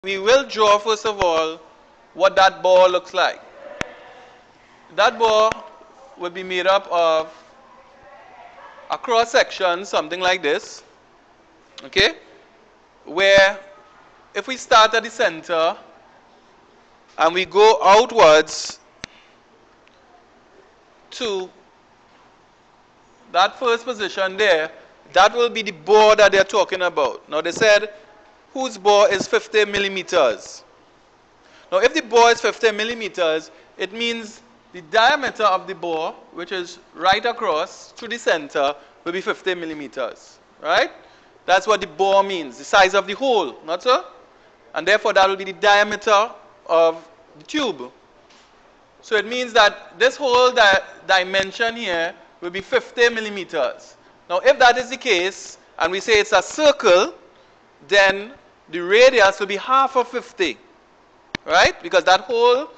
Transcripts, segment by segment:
we will draw first of all what that ball looks like. That ball will be made up of a cross section, something like this, okay? Where if we start at the center and we go outwards to that first position there, that will be the bore that they're talking about. Now they said whose bore is 50 millimeters. Now if the bore is 50 millimeters, it means the diameter of the bore, which is right across to the center, will be 50 millimeters. Right? That's what the bore means, the size of the hole, not so? And therefore that will be the diameter of the tube. So it means that this whole dimension here will be 50 millimeters. Now if that is the case, and we say it's a circle, then the radius will be half of 50. Right? Because that whole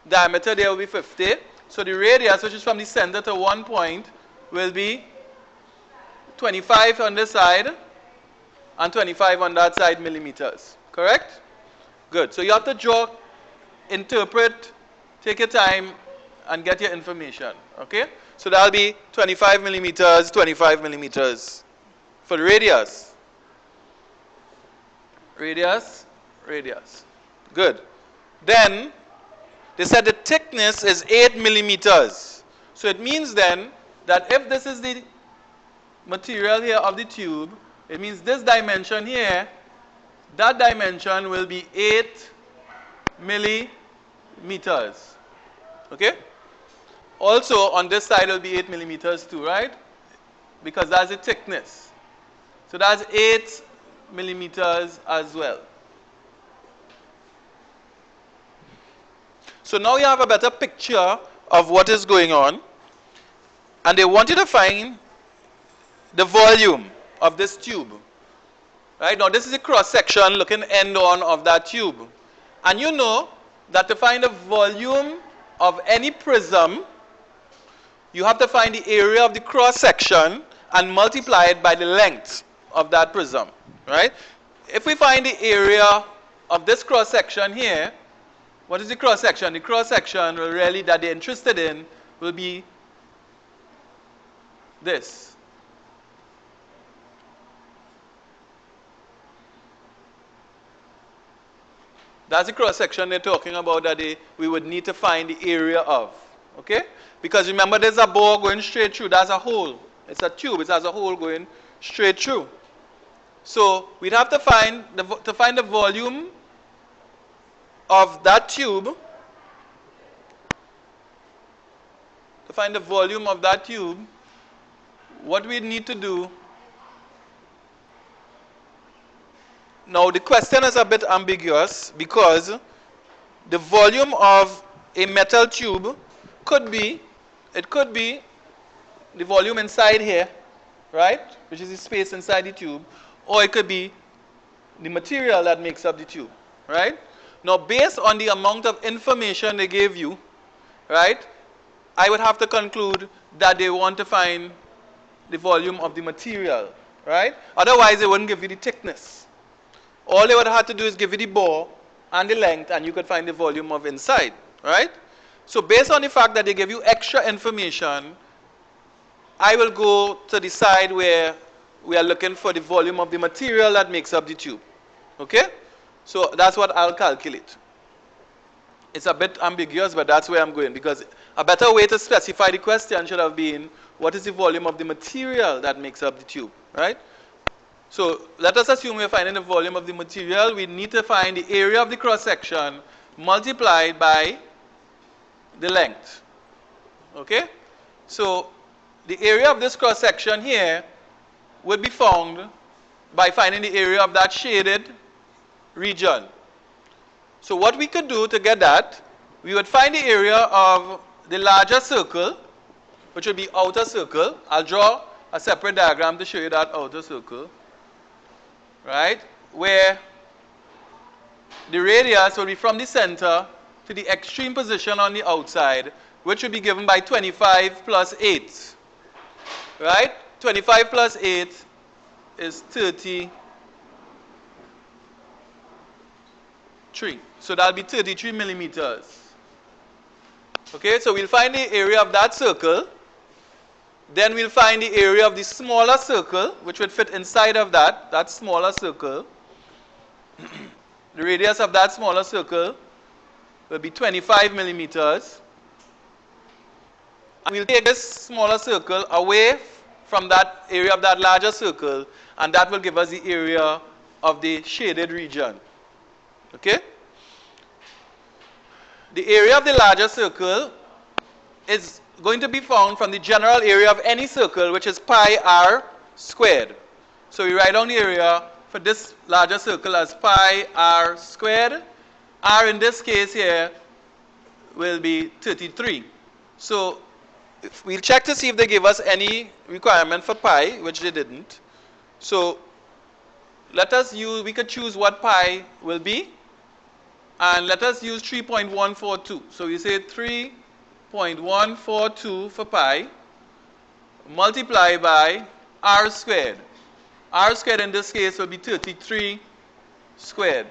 diameter there will be 50. So the radius, which is from the center to one point, will be 25 on this side and 25 on that side millimeters. Correct? Good. So you have to draw, interpret, take your time, and get your information. Okay? So that'll be 25 millimeters for the radius. Radius. Good. Then they said the thickness is 8 millimeters. So it means then that if this is the material here of the tube, it means this dimension here, that dimension will be 8 millimeters. Okay? Also on this side will be 8 millimeters too, right? Because that's the thickness. So that's 8 millimeters as well. So now you have a better picture of what is going on. And they want you to find the volume of this tube. Right? Now this is a cross section looking end on of that tube. And you know that to find the volume of any prism, you have to find the area of the cross section and multiply it by the length of that prism. Right? If we find the area of this cross section here, what is the cross section? The cross section really that they're interested in will be this. That's the cross section they're talking about that we would need to find the area of. Okay? Because remember there's a bore going straight through. That's a hole. It's a tube. It has a hole going straight through. So we'd have to find the volume of that tube. To find the volume of that tube, what we need to do. Now the question is a bit ambiguous because the volume of a metal tube could be the volume inside here, right? Which is the space inside the tube, or it could be the material that makes up the tube, right? Now based on the amount of information they gave you, right, I would have to conclude that they want to find the volume of the material, right? Otherwise they wouldn't give you the thickness. All they would have to do is give you the bore and the length and you could find the volume of inside, right? So based on the fact that they give you extra information, I will go to the side where we are looking for the volume of the material that makes up the tube. Okay? So that's what I'll calculate. It's a bit ambiguous, but that's where I'm going because a better way to specify the question should have been what is the volume of the material that makes up the tube, right? So let us assume we're finding the volume of the material. We need to find the area of the cross section multiplied by the length. Okay? So the area of this cross section here would be found by finding the area of that shaded region. So what we could do to get that, we would find the area of the larger circle, which would be outer circle. I'll draw a separate diagram to show you that outer circle. Right? Where the radius will be from the center to the extreme position on the outside, which will be given by 25 plus 8. Right? 25 plus 8 is 30 3. So that'll be 33 millimeters. Okay, so we'll find the area of that circle. Then we'll find the area of the smaller circle, which would fit inside of that smaller circle. The radius of that smaller circle will be 25 millimeters. And we'll take this smaller circle away from that area of that larger circle, and that will give us the area of the shaded region. Okay? The area of the larger circle is going to be found from the general area of any circle, which is pi r squared. So we write down the area for this larger circle as pi r squared. R in this case here will be 33. So we'll check to see if they give us any requirement for pi, which they didn't. So let us use, we could choose what pi will be, and let us use 3.142. So we say 3.142 for pi, multiply by r squared. R squared in this case will be 33 squared.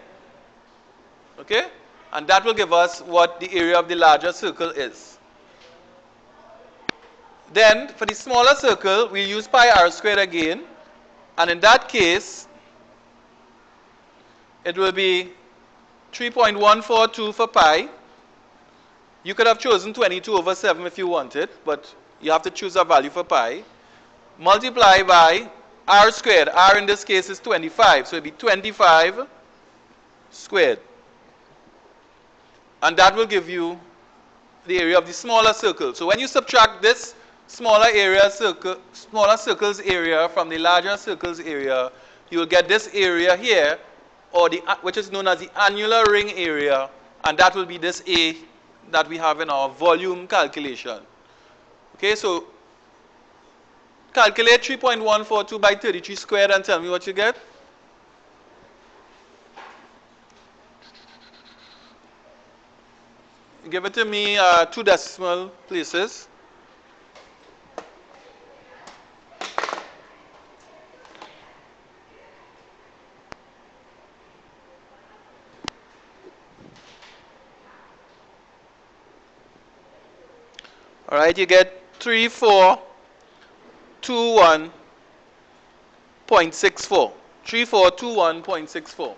Okay? And that will give us what the area of the larger circle is. Then, for the smaller circle, we'll use pi r squared again. And in that case, it will be 3.142 for pi. You could have chosen 22/7 if you wanted, but you have to choose a value for pi. Multiply by r squared. R in this case is 25, so it will be 25 squared. And that will give you the area of the smaller circle. So when you subtract this smaller circle's area from the larger circle's area, you will get this area here, or which is known as the annular ring area, and that will be this A that we have in our volume calculation. Okay, so calculate 3.142 by 33 squared and tell me what you get. Give it to me 2 decimal places. All right, you get 3421.64. 3421.64.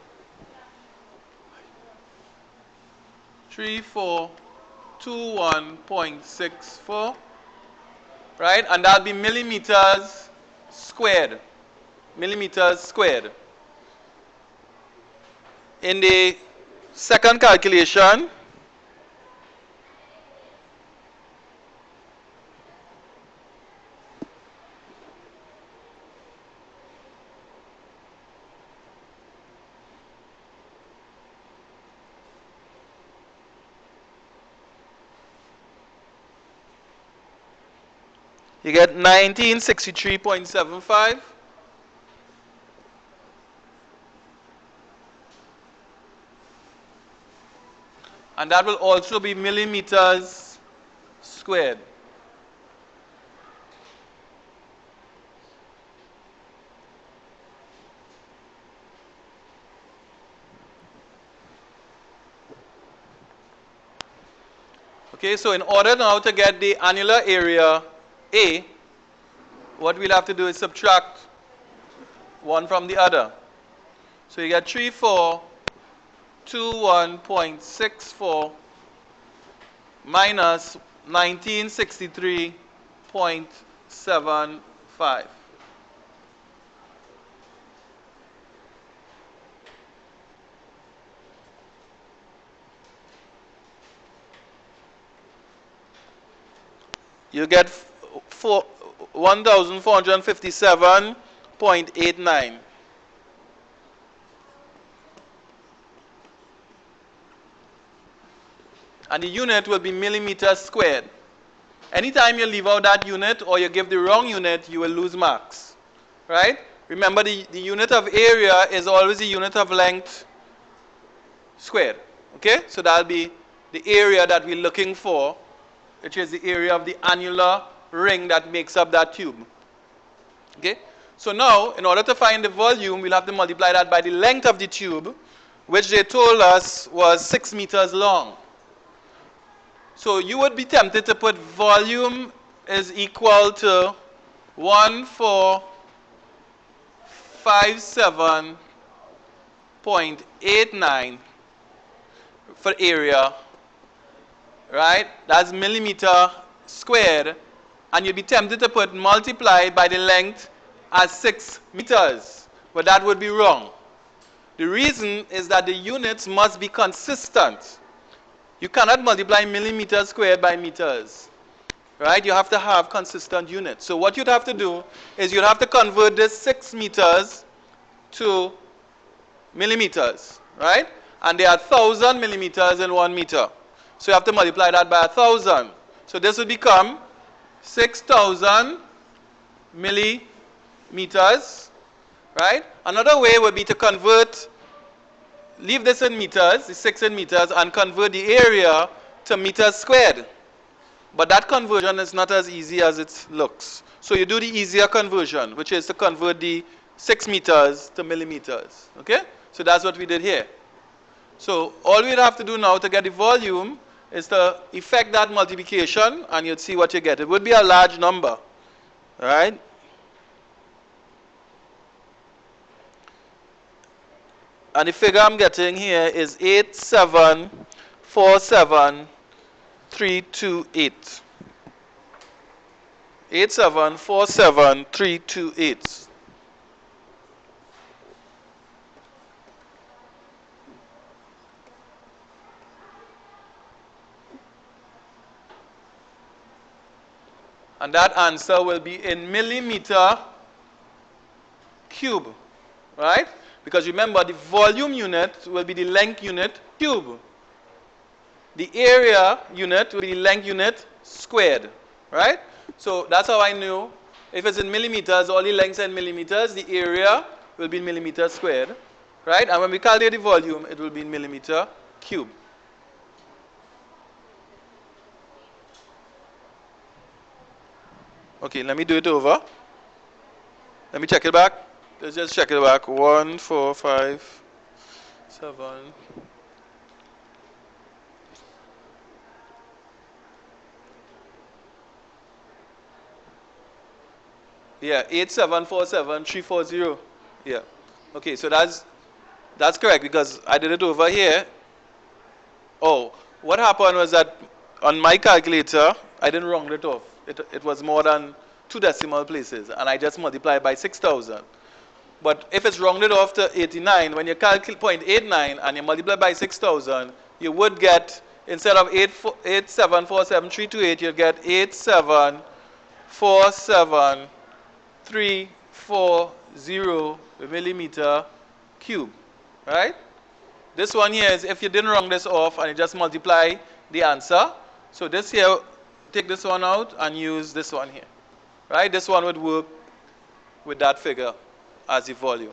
3421.64. Right, and that'll be millimeters squared. Millimeters squared. In the second calculation, you get 1963.75. And that will also be millimeters squared. Okay, so in order now to get the annular area A, what we'll have to do is subtract one from the other. So you get 3421.64 minus 1963.75. You get 1457.89. And the unit will be millimeters squared. Anytime you leave out that unit or you give the wrong unit, you will lose marks. Right? Remember, the unit of area is always the unit of length squared. Okay? So that'll be the area that we're looking for, which is the area of the annular ring that makes up that tube. Okay? So now, in order to find the volume, we'll have to multiply that by the length of the tube, which they told us was 6 meters long. So you would be tempted to put volume is equal to 1457.89 for area, right? That's millimeter squared. And you'd be tempted to put multiply by the length as 6 meters. But that would be wrong. The reason is that the units must be consistent. You cannot multiply millimeters squared by meters. Right? You have to have consistent units. So what you'd have to do is you'd have to convert this 6 meters to millimeters. Right? And there are 1,000 millimeters in 1 meter. So you have to multiply that by 1,000. So this would become 6,000 millimeters. Right? Another way would be to convert, leave this in meters, the 6 in meters, and convert the area to meters squared. But that conversion is not as easy as it looks. So you do the easier conversion, which is to convert the 6 meters to millimeters. Okay? So that's what we did here. So all we'd have to do now to get the volume is to effect that multiplication, and you'd see what you get. It would be a large number. Right? And the figure I'm getting here is 8747328. 8747328. And that answer will be in millimeter cube, right? Because remember, the volume unit will be the length unit cube. The area unit will be the length unit squared, right? So that's how I knew if it's in millimeters, all the lengths are in millimeters, the area will be in millimeters squared, right? And when we calculate the volume, it will be in millimeter cube. Okay, let me do it over. Let me check it back. Let's just check it back. 1, 4, 5, 7. Yeah, 8747340. Yeah. Okay, so that's correct because I did it over here. Oh, what happened was that on my calculator, I didn't round it off. It was more than 2 decimal places, and I just multiplied by 6,000. But if it's rounded off to 89, when you calculate 0.89 and you multiply by 6,000, you would get, instead of 8747328, you'd get 8747340 millimeter cube. Right? This one here is if you didn't round this off and you just multiply the answer. So this here, take this one out and use this one here. Right? This one would work with that figure as the volume.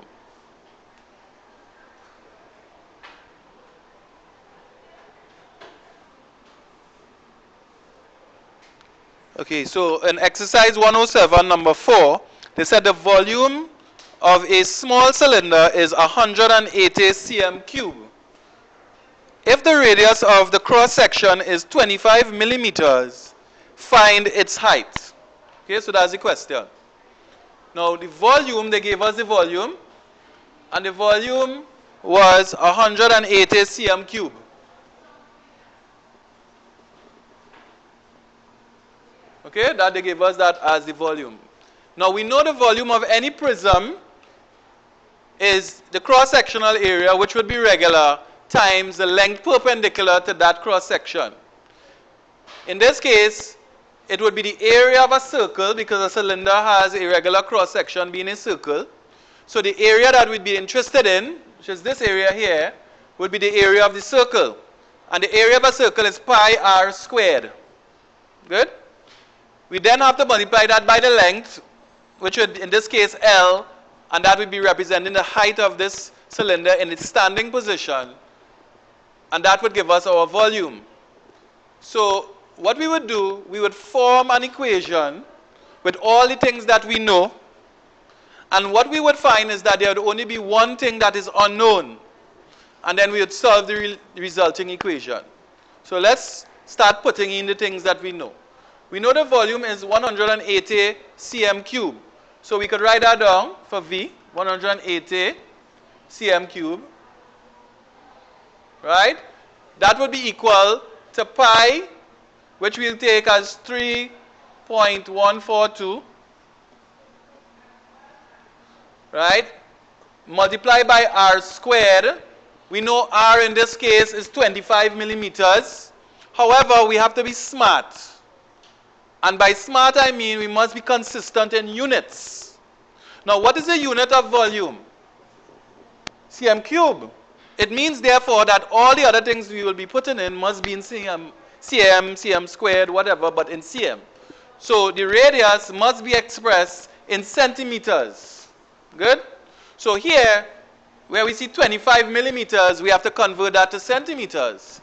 Okay, so in exercise 107, number 4, they said the volume of a small cylinder is 180 cm cube. If the radius of the cross section is 25 millimeters, find its height. Okay, so that's the question. Now the volume, they gave us the volume, and the volume was 180 cm cube. Okay, that they gave us that as the volume. Now we know the volume of any prism is the cross-sectional area, which would be regular, times the length perpendicular to that cross-section. In this case, it would be the area of a circle because a cylinder has a regular cross-section being a circle. So the area that we'd be interested in, which is this area here, would be the area of the circle. And the area of a circle is pi r squared. Good? We then have to multiply that by the length, which would in this case L, and that would be representing the height of this cylinder in its standing position. And that would give us our volume. So what we would do, we would form an equation with all the things that we know. And what we would find is that there would only be one thing that is unknown. and then we would solve the resulting equation. So let's start putting in the things that we know. We know the volume is 180 cm cube. So we could write that down for V, 180 cm cube. Right? That would be equal to pi, which we'll take as 3.142. Right? Multiply by r squared. We know r in this case is 25 millimeters. However, we have to be smart. And by smart I mean we must be consistent in units. Now what is the unit of volume? Cm cube. It means therefore that all the other things we will be putting in must be in cm, cm squared, whatever, but in cm. So the radius must be expressed in centimeters. Good? So here, where we see 25 millimeters, we have to convert that to centimeters.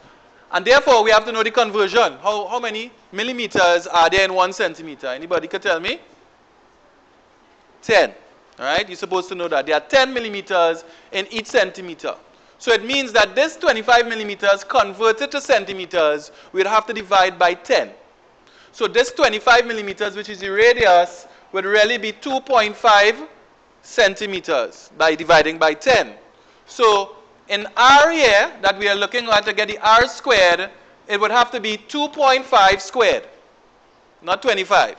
And therefore, we have to know the conversion. How many millimeters are there in 1 centimeter? Anybody can tell me? 10. All right? You're supposed to know that. There are 10 millimeters in each centimeter. So it means that this 25 millimeters converted to centimeters, we'd have to divide by 10. So this 25 millimeters, which is the radius, would really be 2.5 centimeters by dividing by 10. So in r here that we are looking at to get the r squared, it would have to be 2.5 squared, not 25.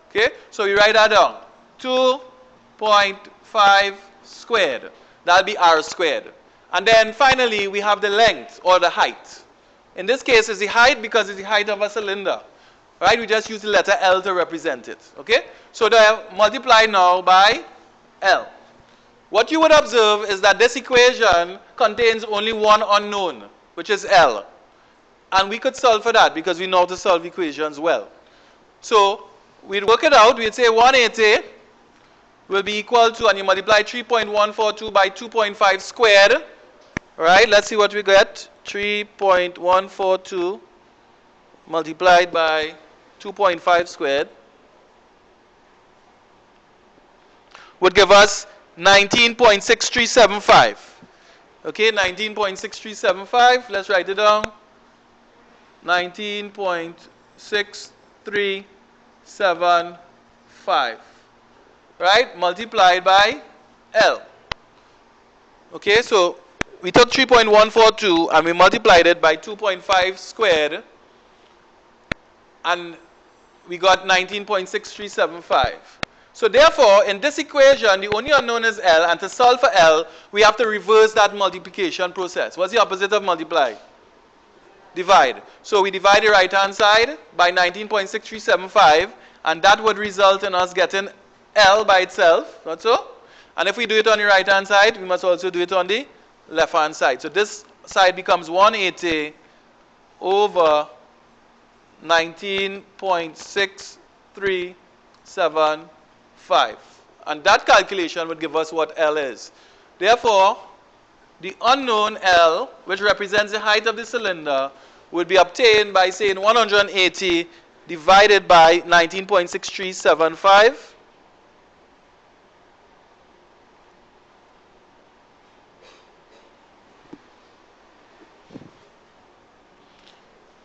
Okay? So we write that down. 2.5 squared. That'll be r squared. And then finally we have the length or the height. In this case it's the height because it's the height of a cylinder. Right? We just use the letter L to represent it. Okay? So they multiply now by L. What you would observe is that this equation contains only one unknown, which is L. And we could solve for that because we know how to solve equations well. So we'd work it out. We'd say 180 will be equal to, and you multiply 3.142 by 2.5 squared. Right? Let's see what we get. 3.142 multiplied by 2.5 squared would give us 19.6375. Okay, 19.6375. Let's write it down. 19.6375. Right? Multiplied by L. Okay, so we took 3.142 and we multiplied it by 2.5 squared. And we got 19.6375. So therefore, in this equation, the only unknown is L, and to solve for L, we have to reverse that multiplication process. What's the opposite of multiply? Divide. So we divide the right-hand side by 19.6375, and that would result in us getting L by itself, not so? And if we do it on the right-hand side, we must also do it on the left-hand side. So this side becomes 180 over 19.637 and that calculation would give us what L is. Therefore, the unknown L, which represents the height of the cylinder, would be obtained by saying 180 divided by 19.6375.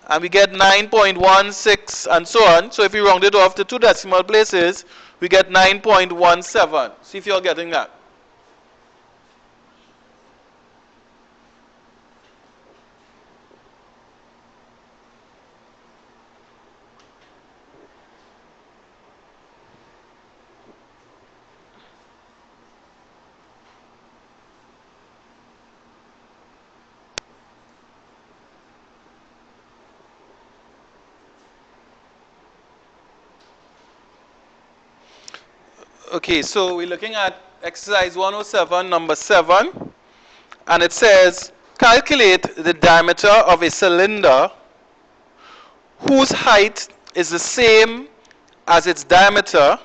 And we get 9.16 and so on. So if we round it off to 2 decimal places, we get 9.17. See if you're getting that. Okay, so we're looking at exercise 107, number 7, and it says, calculate the diameter of a cylinder whose height is the same as its diameter,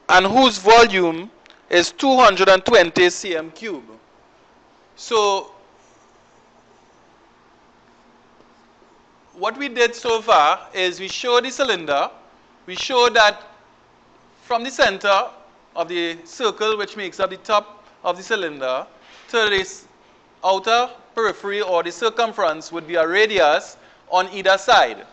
and whose volume is 220 cm cube. So what we did so far is we showed the cylinder, we showed that from the center of the circle which makes up the top of the cylinder to this outer periphery or the circumference would be a radius on either side.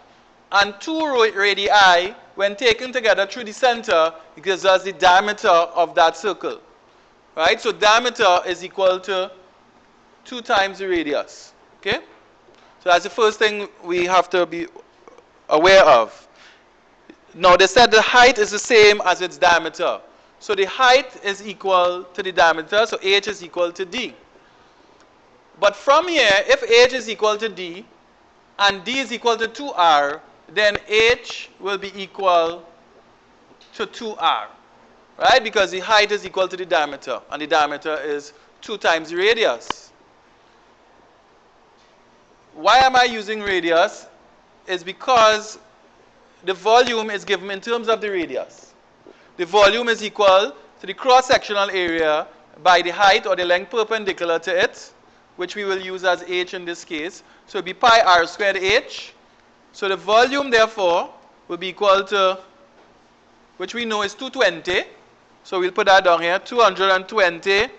And two radii, when taken together through the center, it gives us the diameter of that circle. Right? So diameter is equal to 2 times the radius. Okay? So that's the first thing we have to be aware of. Now they said the height is the same as its diameter. So the height is equal to the diameter, so h is equal to d. But from here, if h is equal to d and d is equal to 2r, then h will be equal to 2r. Right? Because the height is equal to the diameter, and the diameter is 2 times the radius. Why am I using radius? Is because the volume is given in terms of the radius. The volume is equal to the cross-sectional area by the height or the length perpendicular to it, which we will use as h in this case. So it will be pi r squared h. So the volume, therefore, will be equal to, which we know is 220. So we'll put that down here. 220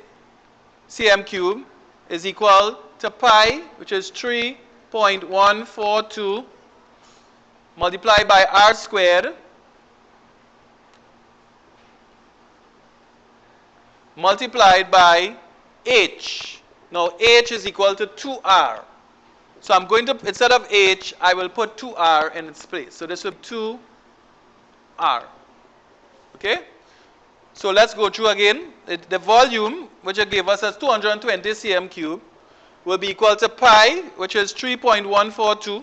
cm cube is equal to pi, which is 3.142 multiplied by r squared multiplied by h. Now h is equal to 2r. So I'm going to, instead of h, I will put 2r in its place. So this will be 2r. Okay? So let's go through again. The volume, which it gave us as 220 cm cube, will be equal to pi, which is 3.142,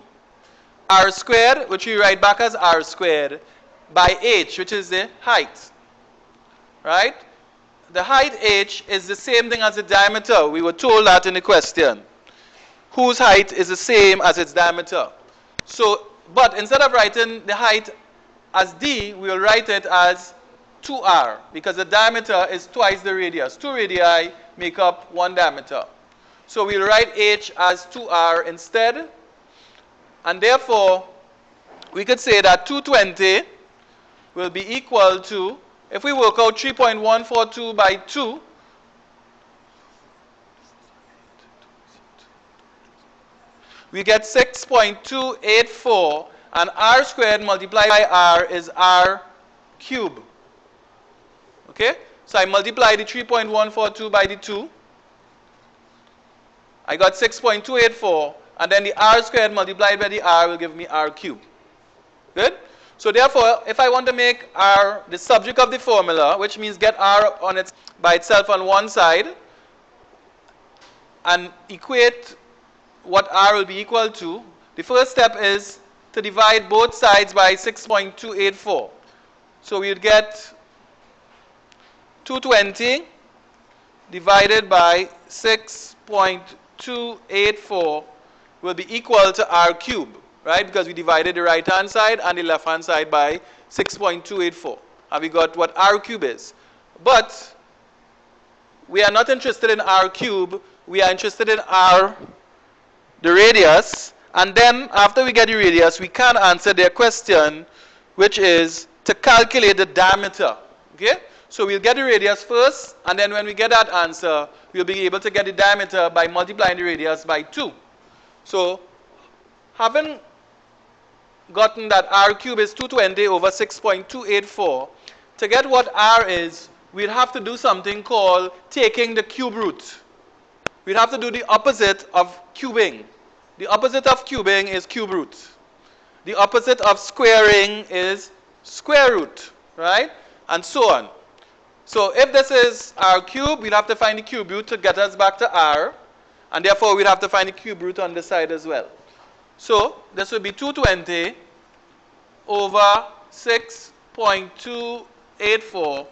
r squared, which we write back as r squared, by h, which is the height. Right? The height h is the same thing as the diameter. We were told that in the question. Whose height is the same as its diameter. So, but instead of writing the height as d, we will write it as 2r, because the diameter is twice the radius. 2 radii make up 1 diameter. So we'll write h as 2r instead. And therefore, we could say that 220 will be equal to, if we work out 3.142 by 2, we get 6.284, and r squared multiplied by r is r cube. Okay? So I multiply the 3.142 by the 2. I got 6.284, and then the r squared multiplied by the r will give me r cube. Good? So therefore, if I want to make r the subject of the formula, which means get r on its by itself on one side, and equate what r will be equal to, the first step is to divide both sides by 6.284. So we'll get 220 divided by 6.284 will be equal to r cubed, right? Because we divided the right hand side and the left hand side by 6.284. And we got what r cubed is. But we are not interested in r cubed, we are interested in r, the radius. And then after we get the radius, we can answer their question, which is to calculate the diameter. Okay? So we'll get the radius first, and then when we get that answer, we'll be able to get the diameter by multiplying the radius by 2. So having gotten that r cubed is 220 over 6.284, to get what r is, we'll have to do something called taking the cube root. We'll have to do the opposite of cubing. The opposite of cubing is cube root. The opposite of squaring is square root, right? And so on. So if this is r cubed, we'll have to find the cube root to get us back to r. And therefore, we'll have to find the cube root on this side as well. So this would be 220 over 6.284.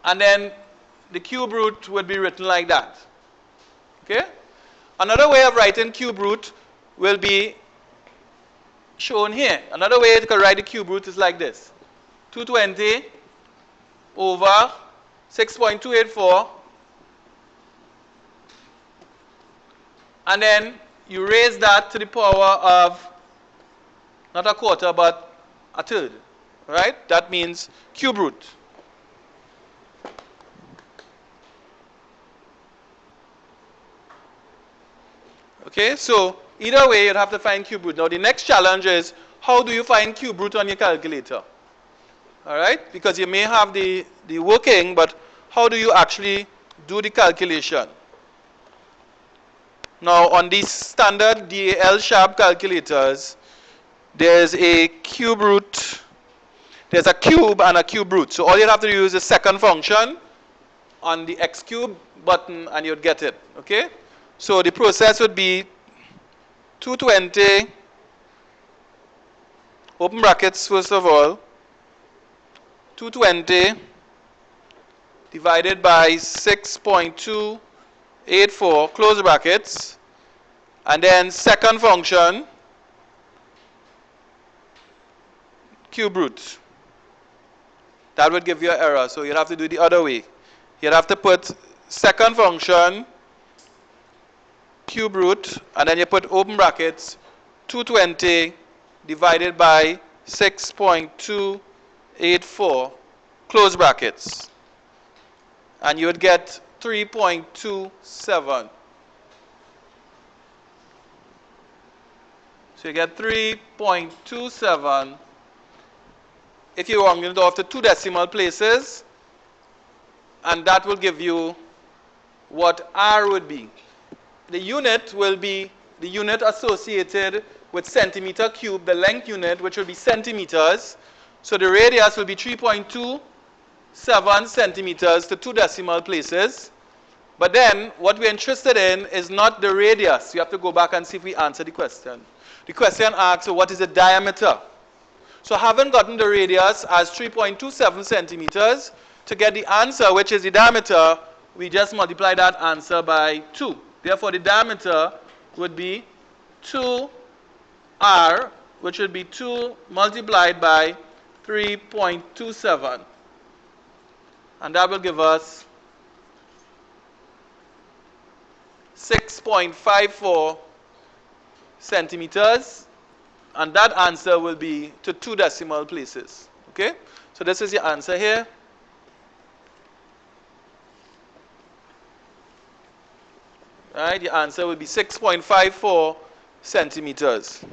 And then the cube root would be written like that. Okay? Another way of writing cube root will be shown here. Another way to write the cube root is like this. 220 over 6.284, and then you raise that to the power of not a quarter but a third, right? That means cube root. Okay, so either way, you'd have to find cube root. Now, the next challenge is, how do you find cube root on your calculator? All right, because you may have the working, but how do you actually do the calculation? Now, on these standard DAL sharp calculators, there's a cube root, there's a cube and a cube root. So all you have to do is the second function on the x cube button and you'd get it, okay? So the process would be 220, open brackets first of all, 220 divided by 6.284, close brackets, and then second function, cube root. That would give you an error, so you'd have to do it the other way. You'd have to put second function, cube root, and then you put open brackets, 220 divided by 6.284, close brackets. And you would get 3.27. So you get 3.27. If you round it off to 2 decimal places, and that will give you what R would be. The unit will be the unit associated with centimeter cube, the length unit, which will be centimeters. So the radius will be 3.27 centimeters to 2 decimal places. But then what we're interested in is not the radius. You have to go back and see if we answer the question. The question asks, so what is the diameter? So having gotten the radius as 3.27 centimeters, to get the answer, which is the diameter, we just multiply that answer by 2. Therefore, the diameter would be 2r, which would be 2 multiplied by 3.27. And that will give us 6.54 centimeters. And that answer will be to 2 decimal places. Okay? So this is your answer here. Right? Your answer will be 6.54 centimeters.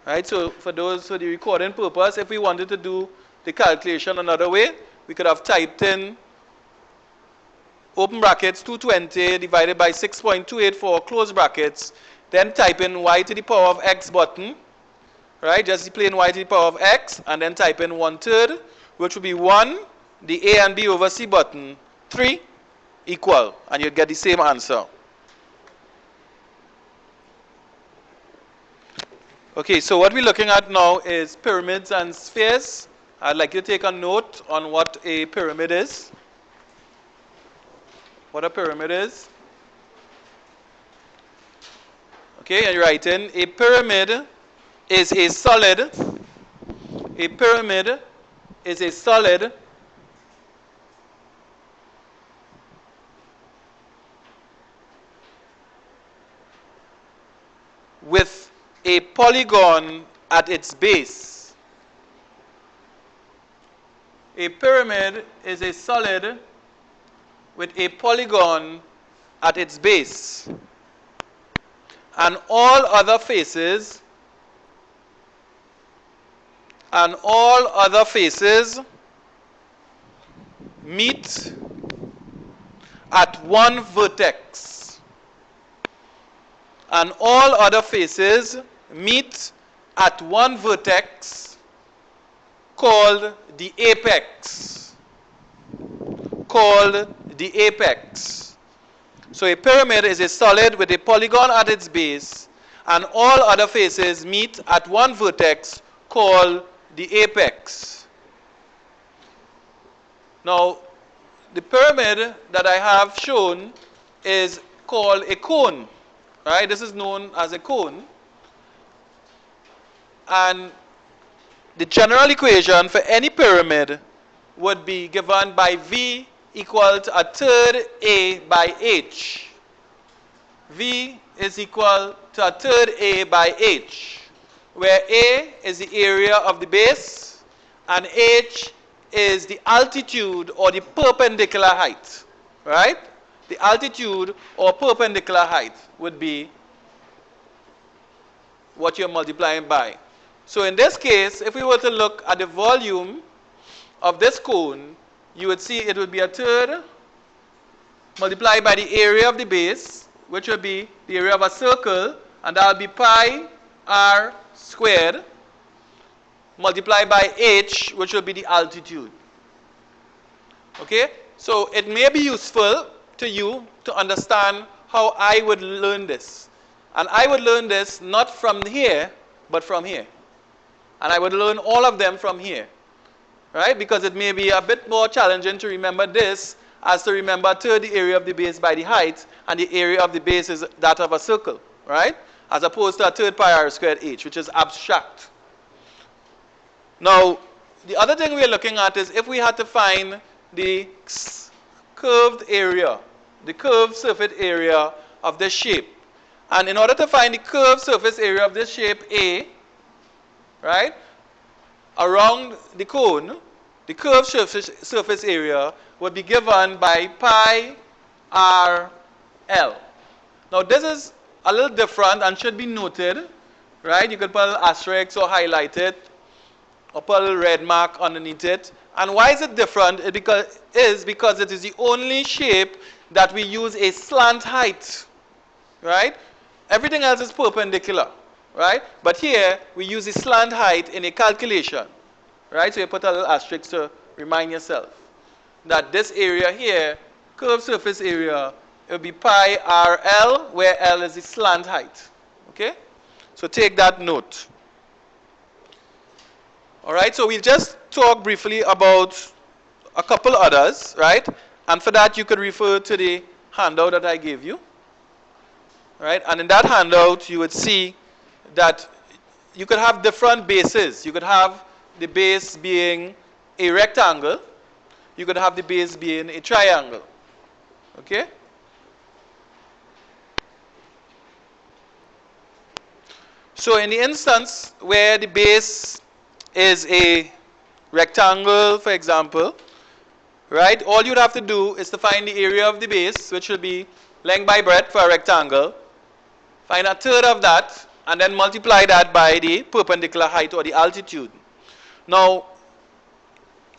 Right? So for those for the recording purpose, if we wanted to do the calculation another way, we could have typed in open brackets 220 divided by 6.284 close brackets, then type in y to the power of x button, right? Just the plain y to the power of x, and then type in 1/3, which would be 1, the a and b over c button, 3, equal, and you'd get the same answer. Okay, so what we're looking at now is pyramids and spheres. I'd like you to take a note on what a pyramid is. What a pyramid is. Okay, and you write in, a pyramid is a solid. A pyramid is a solid with a polygon at its base. A pyramid is a solid with a polygon at its base, and all other faces meet at one vertex, and all other faces meet at one vertex called the apex. So a pyramid is a solid with a polygon at its base, and all other faces meet at one vertex called the apex. Now, the pyramid that I have shown is called a cone. Right? This is known as a cone. And the general equation for any pyramid would be given by V equal to 1/3 A by H. V is equal to 1/3 A by H, where A is the area of the base and H is the altitude or the perpendicular height. Right? the altitude or perpendicular height would be what you're multiplying by. So in this case, if we were to look at the volume of this cone, you would see it would be a third multiplied by the area of the base, which would be the area of a circle, and that would be pi r squared, multiplied by h, which would be the altitude. Okay? So it may be useful to you to understand how I would learn this. And I would learn this not from here, but from here. And I would learn all of them from here. Right? Because it may be a bit more challenging to remember this as to remember a third the area of the base by the height, and the area of the base is that of a circle. Right? As opposed to a third pi r squared h, which is abstract. Now, the other thing we are looking at is if we had to find the curved area, the curved surface area of this shape. And in order to find the curved surface area of this shape A, right, around the cone, the curved surface area would be given by pi r L. Now this is a little different and should be noted, right? You could put an asterisk or highlight it, or put a little red mark underneath it. And why is it different? Because it is the only shape that we use a slant height, right? Everything else is perpendicular, right? But here, we use a slant height in a calculation, right? So you put a little asterisk to remind yourself that this area here, curved surface area, it will be pi r L, where L is the slant height, okay? So take that note. All right, so we'll just talk briefly about a couple others, right? And for that, you could refer to the handout that I gave you. Right? And in that handout, you would see that you could have different bases. You could have the base being a rectangle. You could have the base being a triangle. Okay? So in the instance where the base is a rectangle, for example, right, all you'd have to do is to find the area of the base, which will be length by breadth for a rectangle. Find a third of that, and then multiply that by the perpendicular height or the altitude. Now,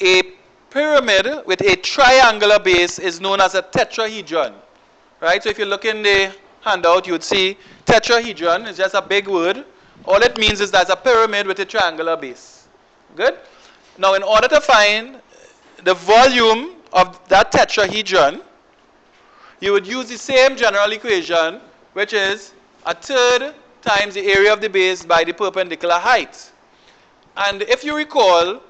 a pyramid with a triangular base is known as a tetrahedron. Right? So if you look in the handout, you would see tetrahedron is just a big word. All it means is that's a pyramid with a triangular base. Good? Now, in order to find the volume of that tetrahedron, you would use the same general equation, which is a third times the area of the base by the perpendicular height. And if you recall,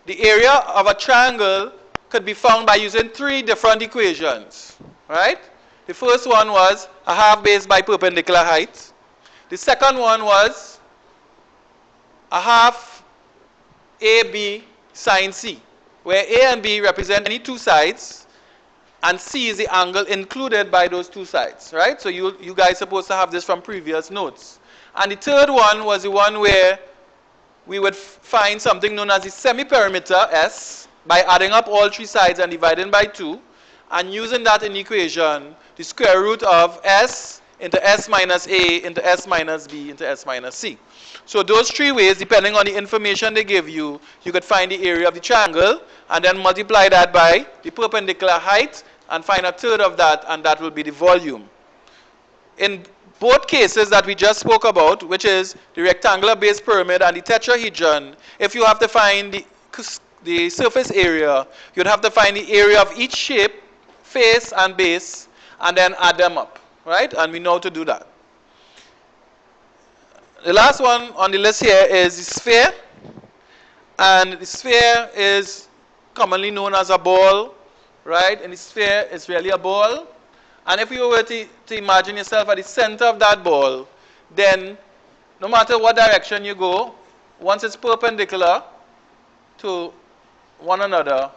the area of a triangle could be found by using three different equations. Right? The first one was a half base by perpendicular height. The second one was a half AB sine C, where A and B represent any two sides, and C is the angle included by those two sides, right? So you guys are supposed to have this from previous notes. And the third one was the one where we would find something known as the semiperimeter S by adding up all three sides and dividing by 2, and using that in the equation, the square root of S into S minus A into S minus B into S minus C. So those three ways, depending on the information they give you, you could find the area of the triangle and then multiply that by the perpendicular height and find a third of that, and that will be the volume. In both cases that we just spoke about, which is the rectangular base pyramid and the tetrahedron, if you have to find the surface area, you'd have to find the area of each shape, face and base, and then add them up, right? And we know how to do that. The last one on the list here is the sphere. And the sphere is commonly known as a ball, right? And the sphere is really a ball. And if you were to imagine yourself at the center of that ball, then no matter what direction you go, once it's perpendicular to one another,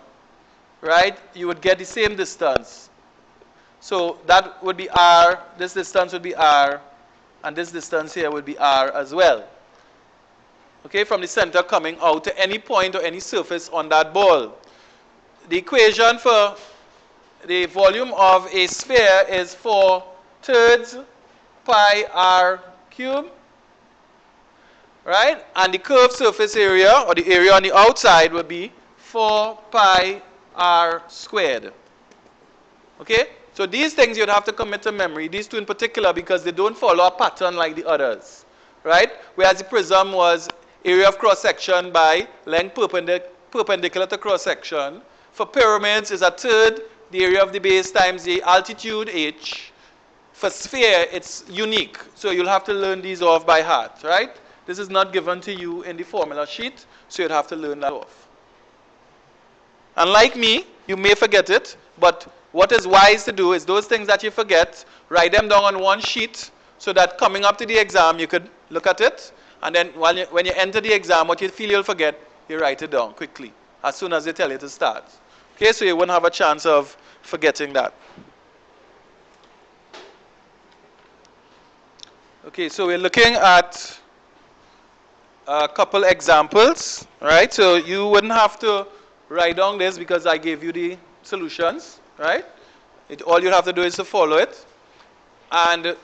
right, you would get the same distance. So that would be R, this distance would be R, and this distance here would be R as well. Okay, from the center coming out to any point or any surface on that ball. The equation for the volume of a sphere is 4/3 pi r cubed, right? And the curved surface area, or the area on the outside, will be 4 pi r squared. Okay? So these things you'd have to commit to memory, these two in particular, because they don't follow a pattern like the others, right? Whereas the prism was area of cross-section by length perpendicular to cross-section. For pyramids, is 1/3 the area of the base times the altitude h. For sphere, it's unique, so you'll have to learn these off by heart, right? This is not given to you in the formula sheet, so you'd have to learn that off. Unlike me, you may forget it, but what is wise to do is those things that you forget, write them down on one sheet so that coming up to the exam, you could look at it, and then when you enter the exam, what you feel you'll forget, you write it down quickly, as soon as they tell you to start. Okay, so you won't have a chance of forgetting that. Okay, so we're looking at a couple examples, right? So you wouldn't have to write down this because I gave you the solutions, right? All you have to do is to follow it. And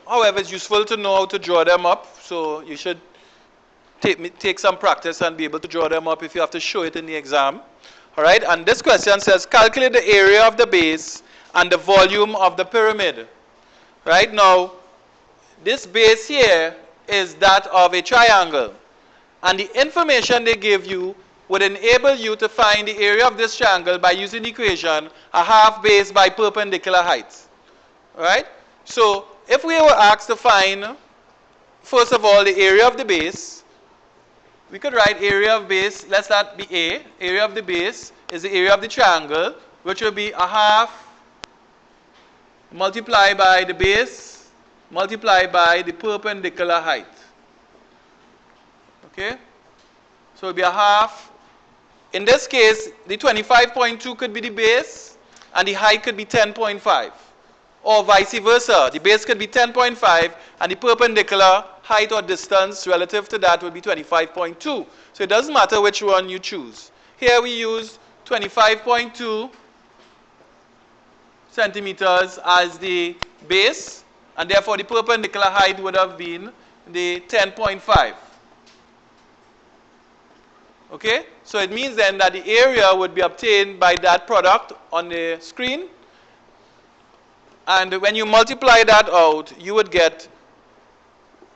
however, it's useful to know how to draw them up, so you should take some practice and be able to draw them up if you have to show it in the exam. All right, and this question says, calculate the area of the base and the volume of the pyramid. Right, now, this base here is that of a triangle. And the information they give you would enable you to find the area of this triangle by using the equation, a half base by perpendicular height. All right, so if we were asked to find, first of all, the area of the base, we could write area of base, let that be A. Area of the base is the area of the triangle, which will be a half multiplied by the base multiplied by the perpendicular height. Okay? So it will be a half. In this case, the 25.2 could be the base, and the height could be 10.5. Or vice versa. The base could be 10.5, and the perpendicular height or distance relative to that would be 25.2. So it doesn't matter which one you choose. Here we use 25.2 centimeters as the base, and therefore the perpendicular height would have been the 10.5. Okay? So it means then that the area would be obtained by that product on the screen. And when you multiply that out, you would get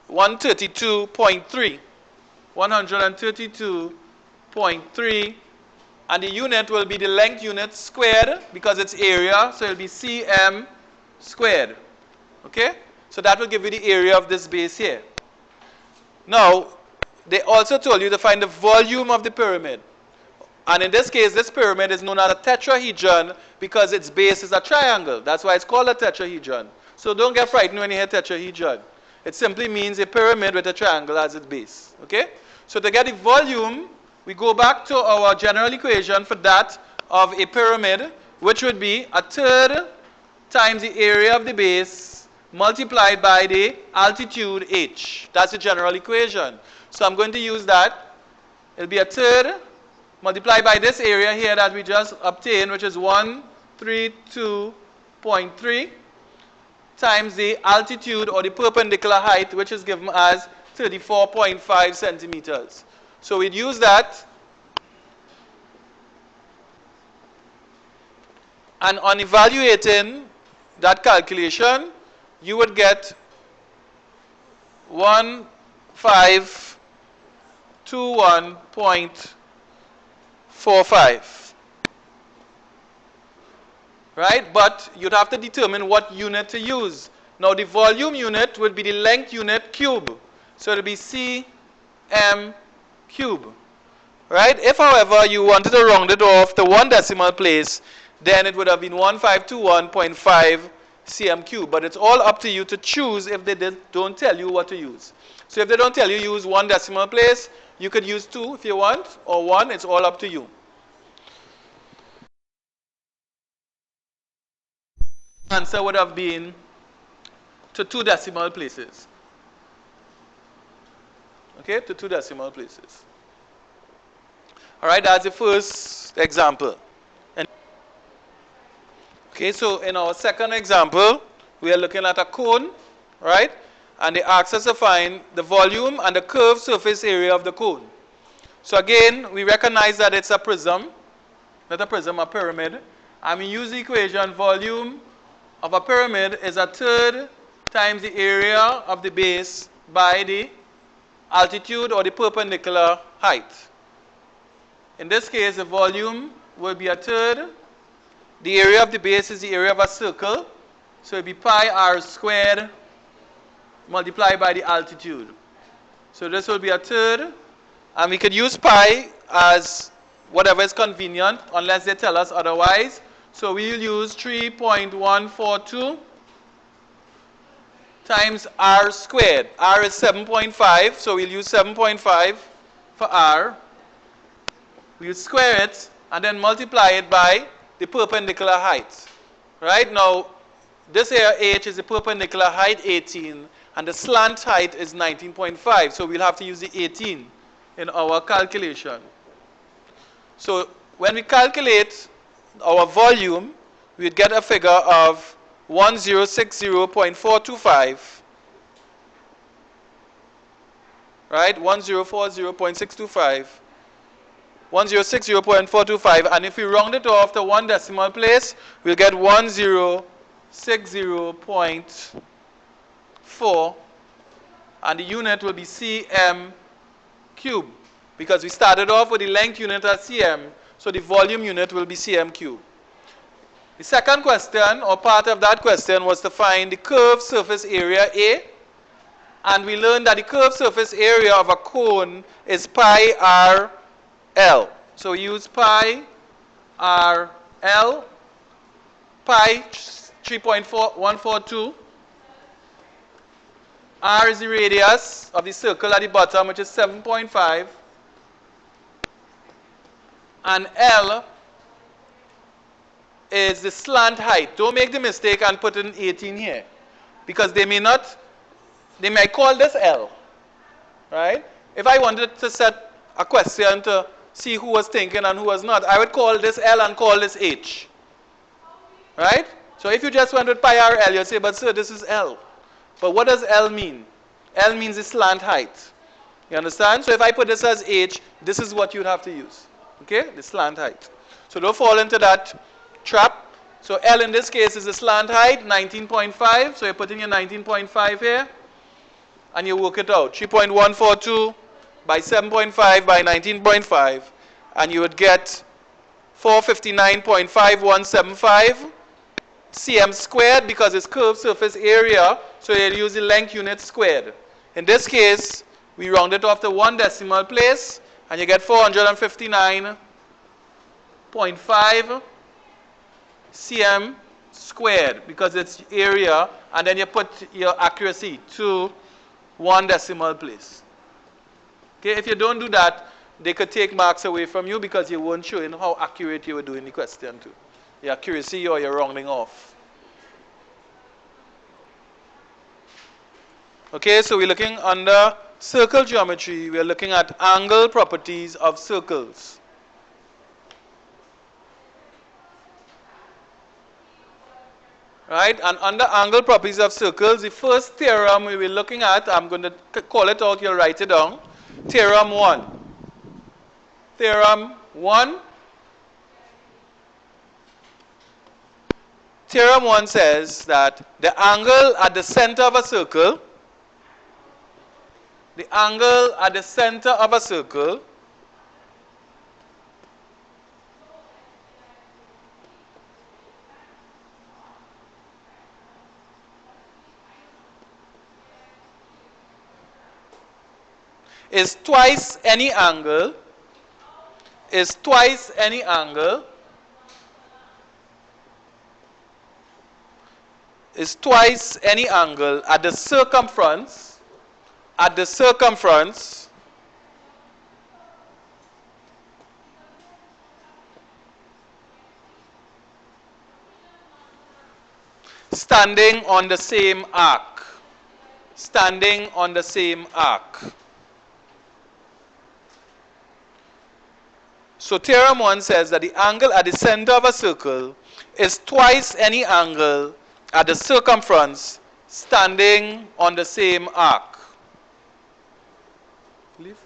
132.3. 132.3. And the unit will be the length unit squared because it's area, so it will be cm squared. Okay? So that will give you the area of this base here. Now, they also told you to find the volume of the pyramid. And in this case, this pyramid is known as a tetrahedron because its base is a triangle. That's why it's called a tetrahedron. So don't get frightened when you hear tetrahedron. It simply means a pyramid with a triangle as its base. Okay? So to get the volume, we go back to our general equation for that of a pyramid, which would be 1/3 times the area of the base multiplied by the altitude h. That's the general equation. So I'm going to use that. It'll be 1/3 multiplied by this area here that we just obtained, which is 132.3 times the altitude or the perpendicular height, which is given as 34.5 centimeters. So we'd use that, and on evaluating that calculation, you would get 1521.45. Right? But you'd have to determine what unit to use. Now the volume unit would be the length unit cube. So it would be cm cube. Right? If, however, you wanted to round it off to one decimal place, then it would have been 1521.5 cm cube. But it's all up to you to choose if they don't tell you what to use. So if they don't tell you use one decimal place, you could use 2 if you want, or 1. It's all up to you. Answer would have been to 2 decimal places. Okay, to 2 decimal places. All right, that's the first example. And Okay, so in our second example, we are looking at a cone, right? And they ask us to find the volume and the curved surface area of the cone. So again, we recognize that it's a prism, not a prism, a pyramid. And we use the equation volume of a pyramid is a third times the area of the base by the altitude or the perpendicular height. In this case, the volume will be a third. The area of the base is the area of a circle. So it will be pi r squared multiplied by the altitude. So this will be a third. And we could use pi as whatever is convenient unless they tell us otherwise. So we will use 3.142 times r squared. R is 7.5, so we'll use 7.5 for r. We'll square it and then multiply it by the perpendicular height. Right? Now, this here h is the perpendicular height 18 and the slant height is 19.5. So we'll have to use the 18 in our calculation. So when we calculate our volume, we'd get a figure of 1060.425, right? 1040.625, 1060.425, and if we round it off to one decimal place, we'll get 1060.4, and the unit will be cm cubed, because we started off with the length unit as cm, so the volume unit will be cm cubed. The second question, or part of that question, was to find the curved surface area A. And we learned that the curved surface area of a cone is pi r L. So we use pi r L, pi 3.142. R is the radius of the circle at the bottom, which is 7.5. And L is the slant height. Don't make the mistake and put in 18 here, because they might call this L, right? If I wanted to set a question to see who was thinking and who was not, I would call this L and call this H, right? So if you just went with pi r L, you'd say, but sir, this is L. But what does L mean? L means the slant height. You understand? So if I put this as H, this is what you'd have to use, okay? The slant height. So don't fall into that trap. So L in this case is the slant height, 19.5. So you put in your 19.5 here, and you work it out. 3.142 by 7.5 by 19.5, and you would get 459.5175 cm squared, because it's curved surface area, so you'll use the length unit squared. In this case, we round it off to one decimal place, and you get 459.5 cm squared, because it's area, and then you put your accuracy to one decimal place. Okay, if you don't do that, they could take marks away from you because you weren't showing how accurate you were doing the question to. Your accuracy or your rounding off. Okay, so we're looking under circle geometry. We're looking at angle properties of circles. Right, and under angle properties of circles, the first theorem we were looking at, I'm going to call it out, you'll write it down. Theorem 1. Theorem 1. Theorem 1 says that the angle at the center of a circle, is twice any angle at the circumference standing on the same arc. So theorem 1 says that the angle at the center of a circle is twice any angle at the circumference standing on the same arc. Leave.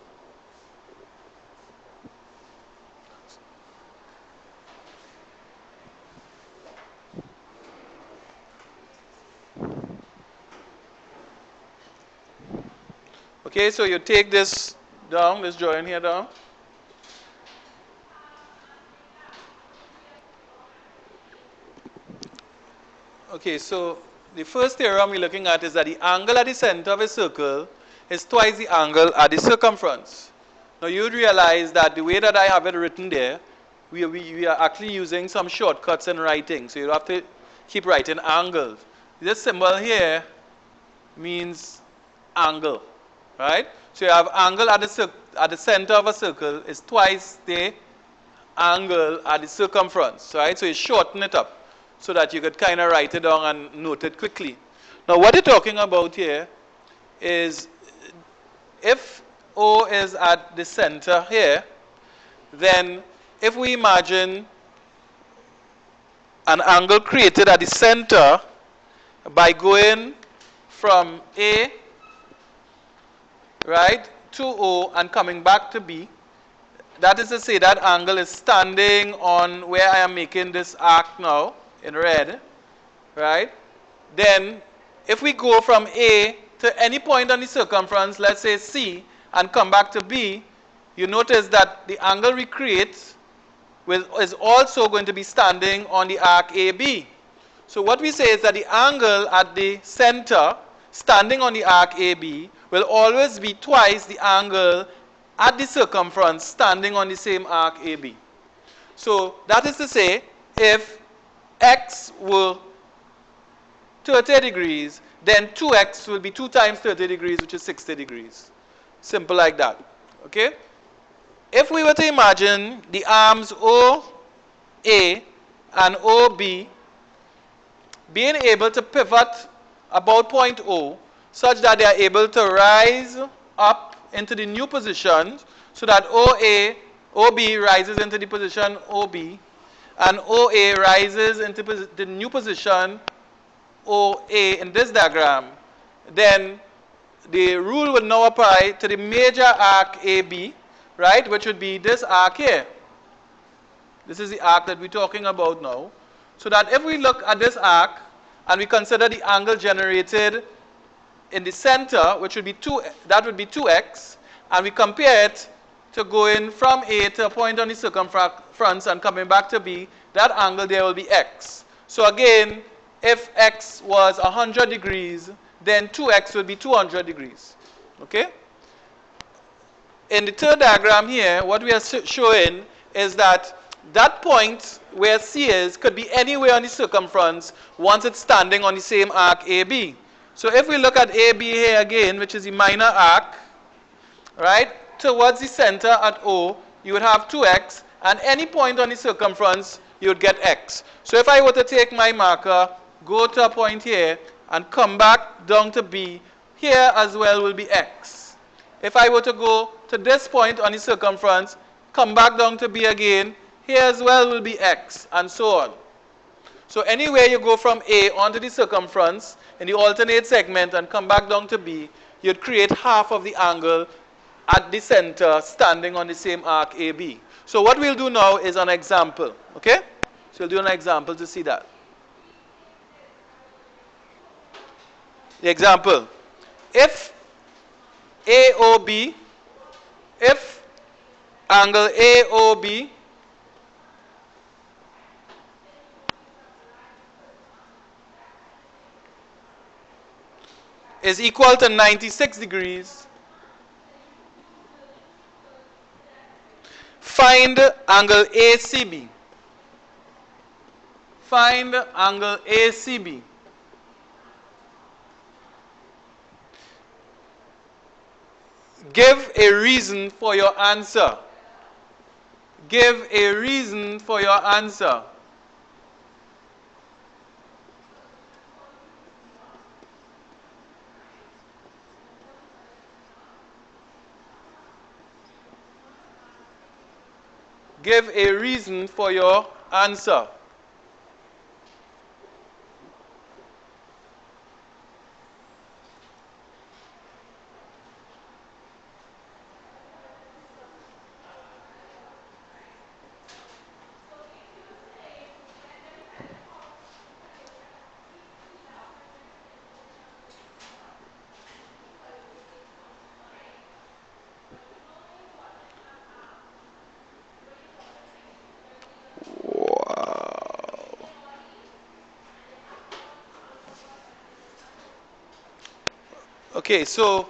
Okay, so you take this down, let's join here down. Okay, so the first theorem we're looking at is that the angle at the center of a circle is twice the angle at the circumference. Now you'd realize that the way that I have it written there, we are actually using some shortcuts in writing. So you have to keep writing angles. This symbol here means angle, right? So you have angle at the center of a circle is twice the angle at the circumference, right? So you shorten it up so that you could kind of write it down and note it quickly. Now what you're talking about here is if O is at the center here, then if we imagine an angle created at the center by going from A, right, to O and coming back to B, that is to say that angle is standing on where I am making this arc now in red, right? Then if we go from A to any point on the circumference, let's say C, and come back to B, you notice that the angle we create is also going to be standing on the arc AB. So what we say is that the angle at the center standing on the arc AB will always be twice the angle at the circumference standing on the same arc AB. So that is to say, if x were 30 degrees, then 2x will be 2 times 30 degrees, which is 60 degrees. Simple like that. Okay? If we were to imagine the arms OA and OB being able to pivot about point O such that they are able to rise up into the new position, so that OB rises into the position OB and OA rises into the new position OA in this diagram, then the rule would now apply to the major arc AB, right, which would be this arc here. This is the arc that we're talking about now. So that if we look at this arc and we consider the angle generated in the center, which would be 2x, and we compare it to going from A to a point on the circumference and coming back to B, that angle there will be x. So again, if x was 100 degrees, then 2x would be 200 degrees. Okay? In the third diagram here, what we are showing is that that point where C is could be anywhere on the circumference once it's standing on the same arc AB. So if we look at AB here again, which is the minor arc, right, towards the center at O, you would have 2x, and any point on the circumference, you would get x. So if I were to take my marker, go to a point here, and come back down to B, here as well will be x. If I were to go to this point on the circumference, come back down to B again, here as well will be x, and so on. So anywhere you go from A onto the circumference in the alternate segment and come back down to B, you'd create half of the angle at the center standing on the same arc AB. So what we'll do now is an example, okay? So we'll do an example to see that. The example, if AOB, if angle AOB is equal to 96 degrees, find angle ACB. Find angle ACB. Give a reason for your answer. Give a reason for your answer. Give a reason for your answer. Wow. Okay, so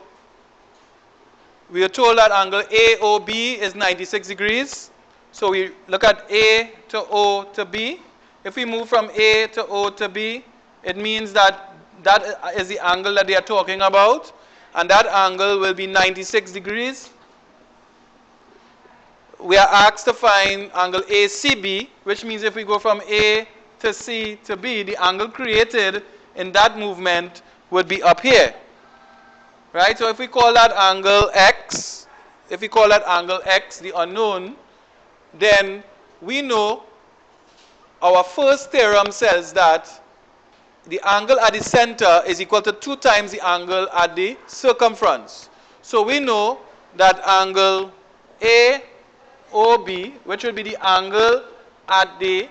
we are told that angle AOB is 96 degrees. So we look at A to O to B. If we move from A to O to B, it means that that is the angle that they are talking about. And that angle will be 96 degrees. We are asked to find angle ACB, which means if we go from A to C to B, the angle created in that movement would be up here. Right? So if we call that angle X, the unknown, then we know our first theorem says that the angle at the center is equal to 2 times the angle at the circumference. So we know that angle AOB, which would be the angle at the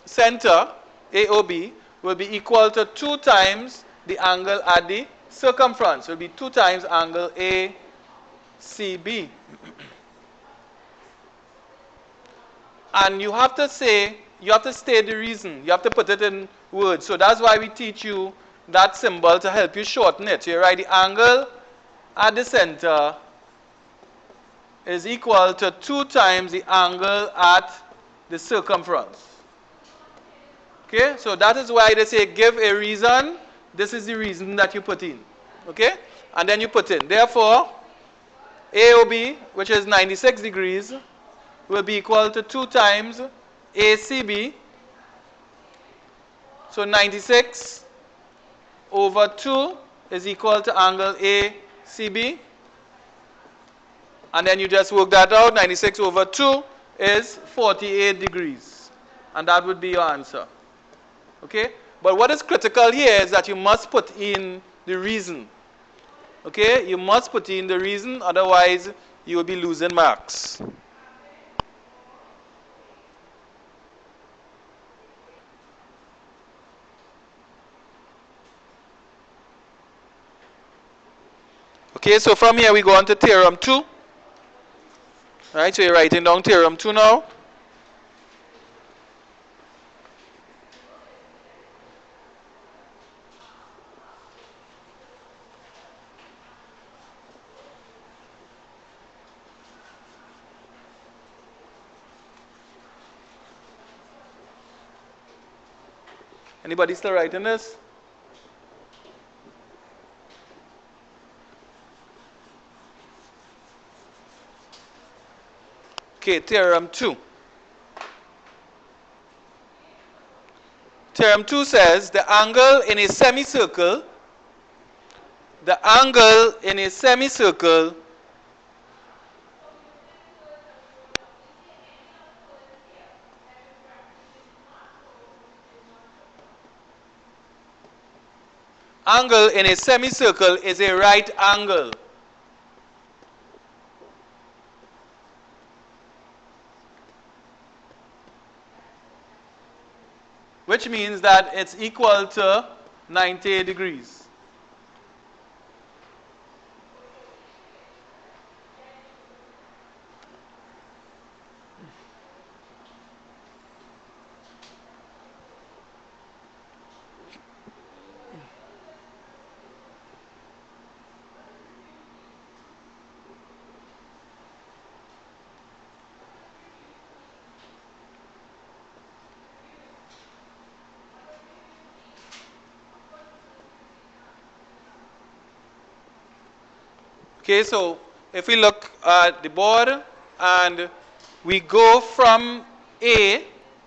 center, AOB, will be equal to 2 times the angle at the circumference. It will be 2 times angle ACB. And you have to state the reason. You have to put it in words. So that's why we teach you that symbol to help you shorten it. So you write the angle at the center is equal to 2 times the angle at the circumference. Okay, so that is why they say give a reason. This is the reason that you put in. Okay, and then you put in. Therefore, AOB, which is 96 degrees, will be equal to 2 times ACB. So 96 over 2 is equal to angle ACB. And then you just work that out. 96 over 2 is 48 degrees. And that would be your answer. Okay? But what is critical here is that you must put in the reason. Okay? You must put in the reason, otherwise you will be losing marks. Okay, so from here we go on to theorem 2. Right, so you're writing down theorem 2 now. Anybody still writing this? Okay, theorem 2. Theorem 2 says the angle in a semicircle is a right angle. Which means that it's equal to 90 degrees. Okay, so if we look at the board and we go from A,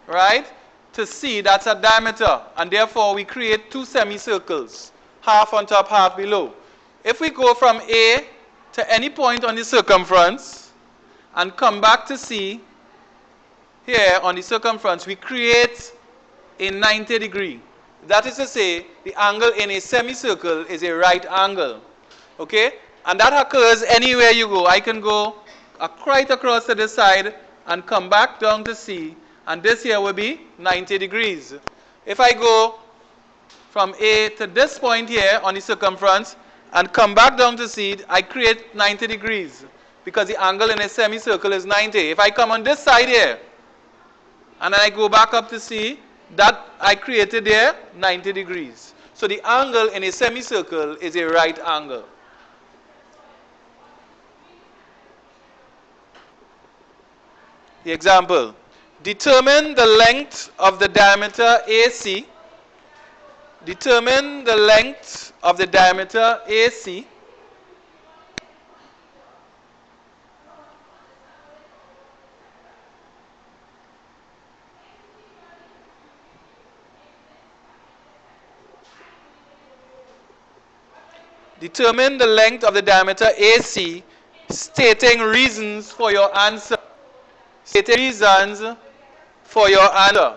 right, to C, that's a diameter, and therefore we create 2 semicircles, half on top, half below. If we go from A to any point on the circumference and come back to C, here on the circumference, we create a 90 degree. That is to say, the angle in a semicircle is a right angle. Okay? And that occurs anywhere you go. I can go right across to this side and come back down to C, and this here will be 90 degrees. If I go from A to this point here on the circumference and come back down to C, I create 90 degrees because the angle in a semicircle is 90. If I come on this side here and then I go back up to C, that I created there 90 degrees. So the angle in a semicircle is a right angle. The example, determine the length of the diameter AC. Determine the length of the diameter AC Determine the length of the diameter AC, stating reasons for your answer. Stating reasons for your answer.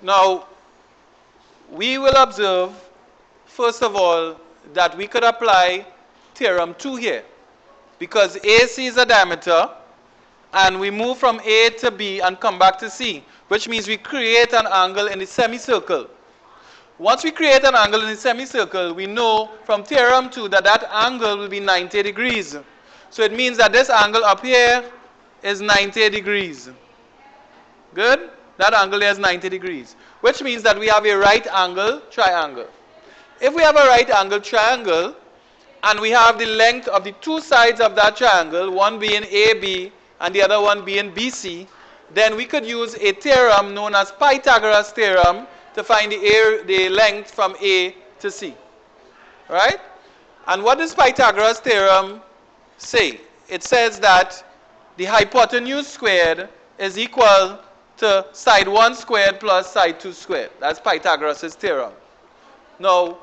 Now, we will observe, first of all, that we could apply theorem 2 here. Because AC is a diameter, and we move from A to B and come back to C, which means we create an angle in the semicircle. Once we create an angle in the semicircle, we know from theorem 2 that that angle will be 90 degrees. So it means that this angle up here is 90 degrees. Good? That angle there is 90 degrees, which means that we have a right angle triangle. If we have a right angle triangle, and we have the length of the two sides of that triangle, one being AB and the other one being BC, then we could use a theorem known as Pythagoras theorem to find the length from A to C. Right? And what does Pythagoras theorem say? It says that the hypotenuse squared is equal to side 1 squared plus side 2 squared. That's Pythagoras' theorem. Now,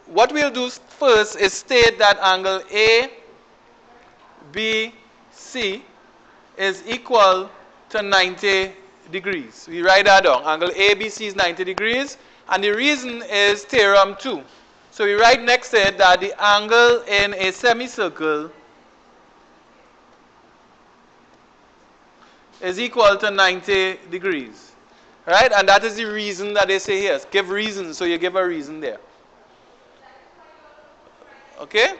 what we'll do first is state that angle ABC is equal to 90 degrees. We write that down. Angle ABC is 90 degrees, and the reason is theorem 2. So we write next to it that the angle in a semicircle is equal to 90 degrees. Right? And that is the reason that they say here. Give reason, so you give a reason there. Okay?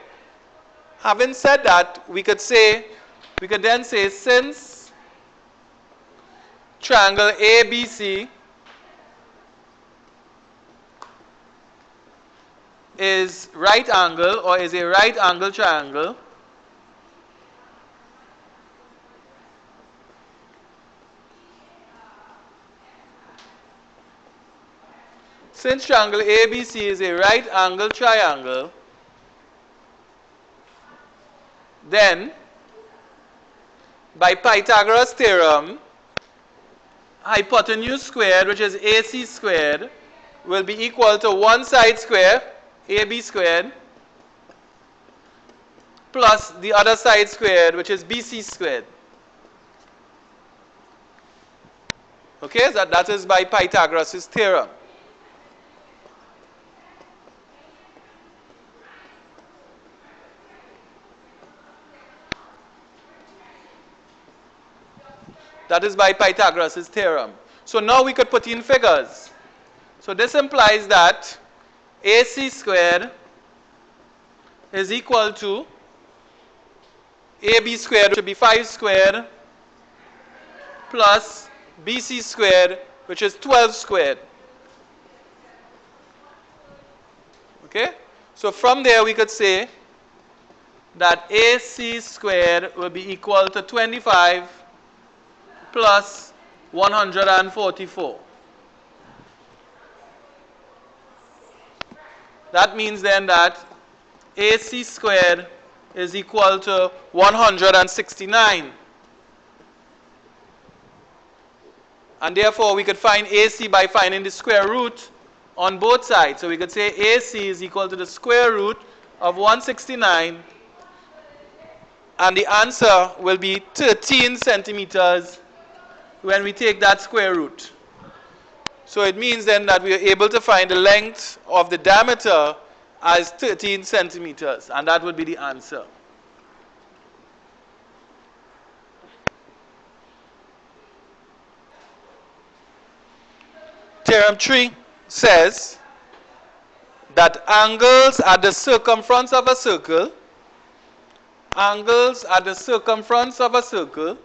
Having said that, we could then say since triangle ABC is right angle or is a right angle triangle, since triangle ABC is a right angle triangle, then by Pythagoras theorem, hypotenuse squared, which is AC squared, will be equal to one side square, AB squared, plus the other side squared, which is BC squared. Okay, so that is by Pythagoras' theorem. That is by Pythagoras' theorem. So now we could put in figures. So this implies that AC squared is equal to AB squared should be 5 squared plus BC squared, which is 12 squared. Okay? So from there we could say that AC squared will be equal to 25 plus 144. That means then that AC squared is equal to 169. And therefore we could find AC by finding the square root on both sides. So we could say AC is equal to the square root of 169, and the answer will be 13 centimeters when we take that square root. So it means then that we are able to find the length of the diameter as 13 centimeters, and that would be the answer. Theorem 3 says that angles at the circumference of a circle, angles at the circumference of a circle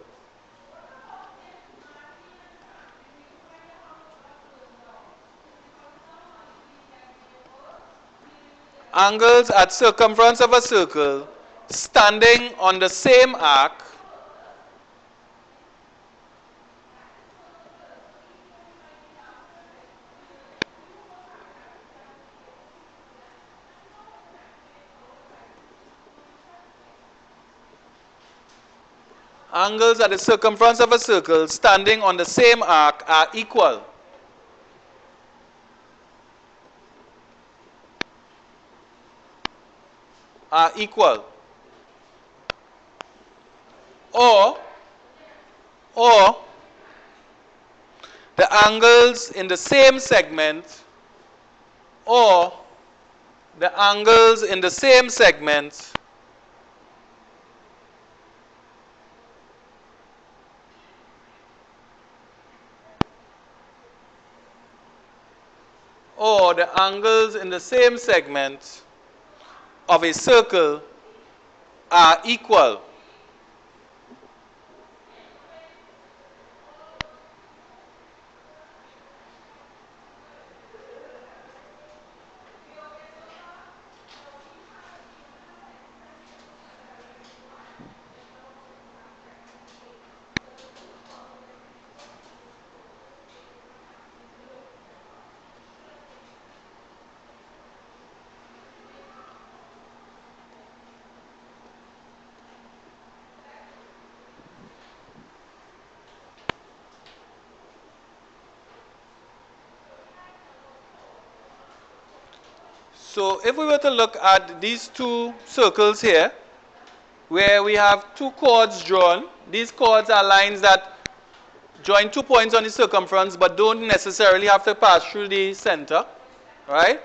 angles at circumference of a circle standing on the same arc angles at the circumference of a circle standing on the same arc are equal. Are equal. Or the angles in the same segment, or the angles in the same segment or the angles in the same segment of a circle are equal. So if we were to look at these two circles here, where we have two chords drawn, these chords are lines that join 2 points on the circumference but don't necessarily have to pass through the center, right?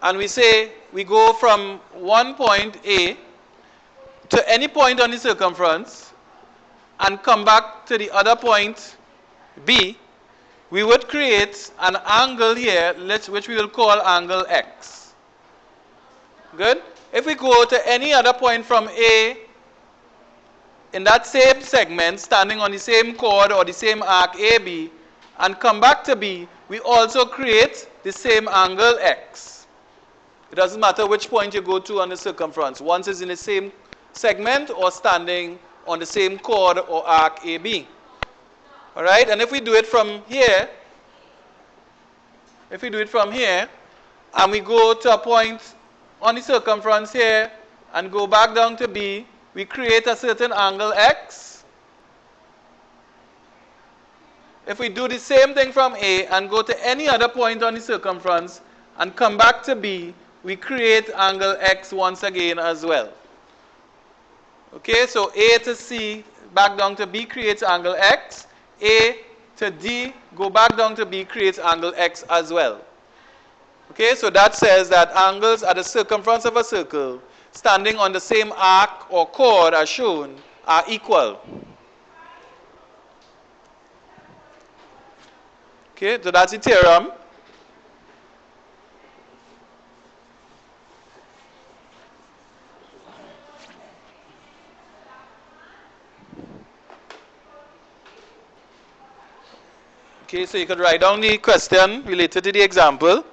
And we say we go from one point A to any point on the circumference and come back to the other point B, we would create an angle here which we will call angle X. Good? If we go to any other point from A in that same segment, standing on the same chord or the same arc AB, and come back to B, we also create the same angle X. It doesn't matter which point you go to on the circumference. Once it's in the same segment or standing on the same chord or arc AB. Alright, and if we do it from here, and we go to a point on the circumference here and go back down to B, we create a certain angle X. If we do the same thing from A and go to any other point on the circumference and come back to B, we create angle X once again as well. Okay, so A to C, back down to B creates angle X. A to D, go back down to B creates angle X as well. Okay, so that says that angles at the circumference of a circle standing on the same arc or chord as shown are equal. Okay, so that's the theorem. Okay, so you could write down the question related to the example.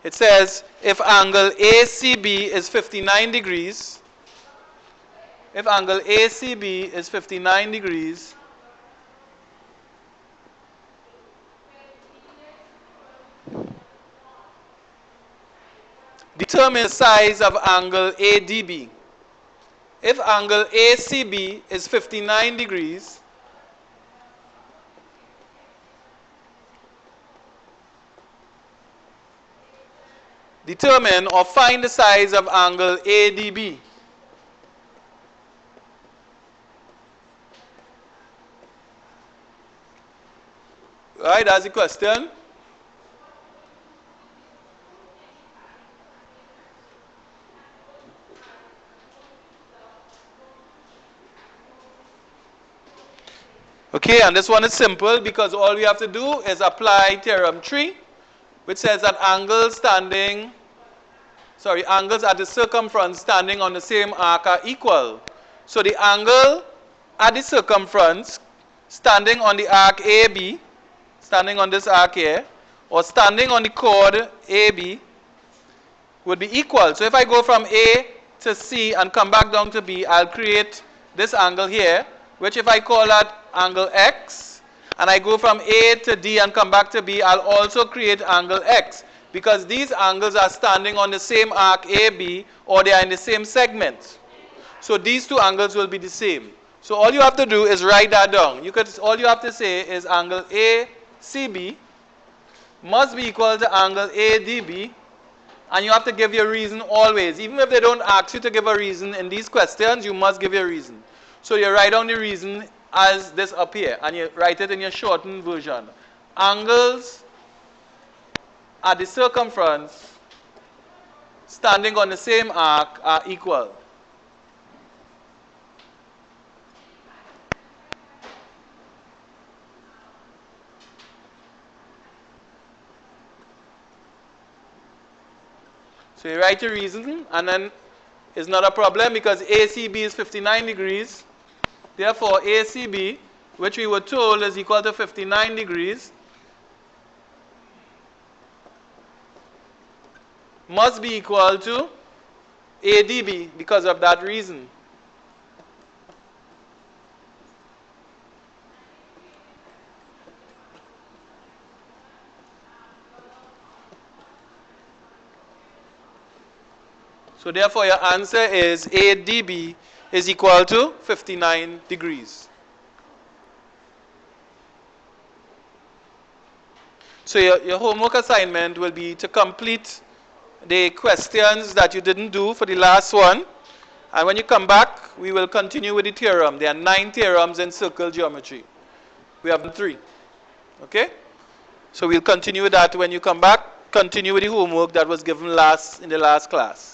It says, if angle ACB is 59 degrees, if angle ACB is 59 degrees, determine the size of angle ADB. If angle ACB is 59 degrees, determine or find the size of angle ADB. Right, that's the question. Okay, and this one is simple because all we have to do is apply theorem 3, which says that angles at the circumference standing on the same arc are equal. So the angle at the circumference standing on the arc AB, standing on this arc here, or standing on the chord AB, would be equal. So if I go from A to C and come back down to B, I'll create this angle here, which if I call that angle X, and I go from A to D and come back to B, I'll also create angle X, because these angles are standing on the same arc AB, or they are in the same segment. So these two angles will be the same. So all you have to do is write that down. All you have to say is angle ACB must be equal to angle ADB, and you have to give your reason always. Even if they don't ask you to give a reason in these questions, you must give your reason. So you write down the reason as this up here, and you write it in your shortened version. Angles at the circumference standing on the same arc are equal. So you write your reason, and then it's not a problem because ACB is 59 degrees. Therefore, ACB, which we were told is equal to 59 degrees, must be equal to ADB because of that reason. So therefore, your answer is ADB is equal to 59 degrees. So your homework assignment will be to complete the questions that you didn't do for the last one. And when you come back, we will continue with the theorem. There are 9 theorems in circle geometry. We have 3. Okay? So we'll continue with that when you come back. Continue with the homework that was given in the last class.